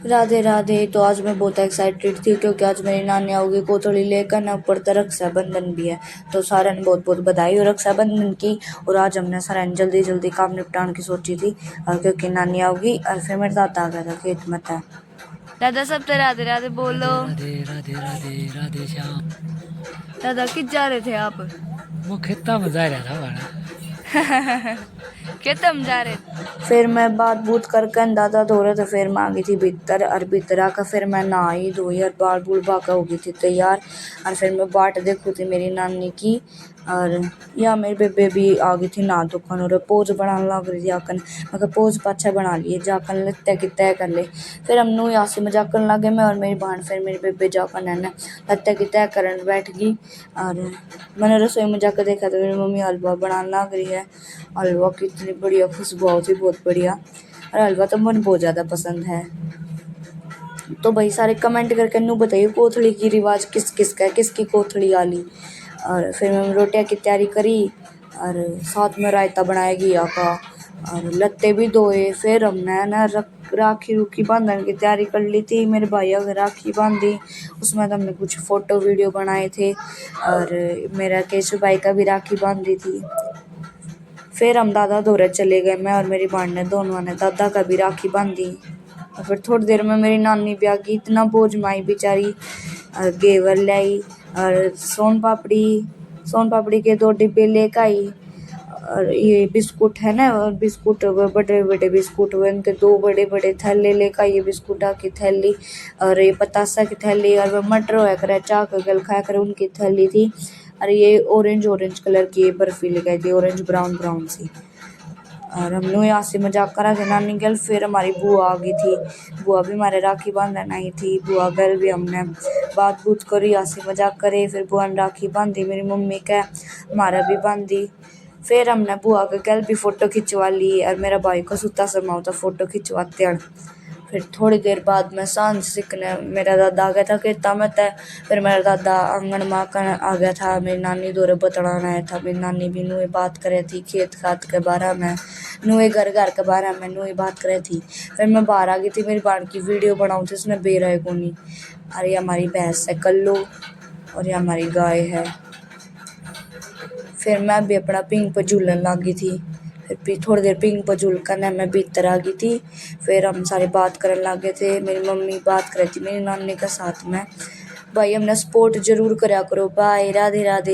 राधे राधे। तो आज मैं बहुत एक्साइटेड थी क्योंकि आज मेरी नानी आओगी कोथड़ी लेकर ना, ऊपर तो रक्षाबंधन भी है। तो सारा ने बहुत बहुत बधाई हो रक्षाबंधन की। और आज हमने सारा ने जल्दी जल्दी काम निपटाने की सोची थी, और क्योंकि नानी आओगी। और फिर मेरे दादा आ गया था खेत में था। दादा सबसे राधे राधे बोलो। राधे राधे राधे राधे श्याम। दादा किस जा रहे थे आप? वो खेता में जा रहा था बड़ा। खेतम जा रहे थे। फिर मैं बात बूत करके दादा धो रहे थे, फिर मैं आ गई थी भीतर। और भीतर आकर फिर मैं नहाई धोई और बाल बूल बाका हो गई थी तैयार। और फिर मैं बाट देखू थी मेरी नानी की। और या मेरी बेबे भी आ गई थी ना दुकान, और पोज बनाने लग रही थी आकन। मगर पोज पाछा बना लिए जाकन लगता कि तय कर ले। फिर हम नू यहाँ से मजाक करने लगे, मैं और मेरी बहन। फिर मेरी बेबे जाकर है ना लगता कि तय करने बैठ गई। और मैंने रसोई में जाकर देखा तो मेरी मम्मी हलवा बनाने लग रही है। हलवा की इतनी बढ़िया खुशबू होती, बहुत बढ़िया। और हलवा तो मुझे बहुत ज़्यादा पसंद है। तो भाई सारे कमेंट करके नू बताइए कोथड़ी की रिवाज किस किस का है, किसकी कोथड़ी आली। और फिर मैंने रोटियां की तैयारी करी, और साथ में रायता बनाया घिया का, और लत्ते भी धोए। फिर हमने ना राखी रूखी बांधने की तैयारी कर ली थी। मेरे भैया को राखी बांधी, उसमें तो हमने कुछ फ़ोटो वीडियो बनाए थे। और मेरा केशव भाई का भी राखी बांधी थी। फिर हम दादा दौरे चले गए, मैं और मेरी बहन ने दोनों ने दादा का भी राखी बांधी। और फिर थोड़ी देर में मेरी नानी भी आ गई, इतना बोझ माई बेचारी। और घेवर लाई, और सोन पापड़ी के 2 डिब्बे लेकर आई। और ये बिस्कुट है ना, और बिस्कुट बड़े बड़े बिस्कुट हुए, उनके 2 बड़े बड़े थैले लेकर, ये बिस्कुटा की थैली और ये पतासा की थैली। और वो मटर होया करे चाक गल खाया करे, उनकी थैली थी। और ये ऑरेंज कलर की बर्फी लेकर थी, ऑरेंज ब्राउन सी। और हम लोग यहाँ से मजाक करा के नानी गल। फिर हमारी बुआ आ गई थी, बुआ भी हमारे राखी बांधने आई थी। बुआ गल भी हमने बात बूत करी, यहाँ से मजाक करे। फिर बुआ ने राखी बांधी, मेरी मम्मी का हमारा भी बांधी। फिर हमने बुआ के गल भी फ़ोटो खिंचवा ली, और मेरा भाई को सुता समा था फ़ोटो खिंचवाते हैं। फिर थोड़ी देर बाद में सांझ सीखने मेरा दादा आ गया था खेता में तय। फिर मेरा दादा आंगन में आ गया था, मेरी नानी दौरे बतलाना आया था। मेरी नानी भी नुए बात करे थी खेत खात के बारे में, नुए घर के बारे में नुए बात करे थी। फिर मैं बाहर आ गई थी, मेरी बहन की वीडियो बनाऊँ थी, उसने बेरा है कोनी। और ये हमारी भैंस है कल्लू, और ये हमारी गाय है। फिर मैं भी अपना पिंग पर झूलने लग गई थी। फिर थोड़ी देर पिंग पर झूल कर मैं भीतर आ गई थी। फिर हम सारे बात करने लगे थे, मेरी मम्मी बात कर रही थी मेरी नानी के साथ में। भाई हमने सपोर्ट जरूर करा करो। बाय, राधे राधे।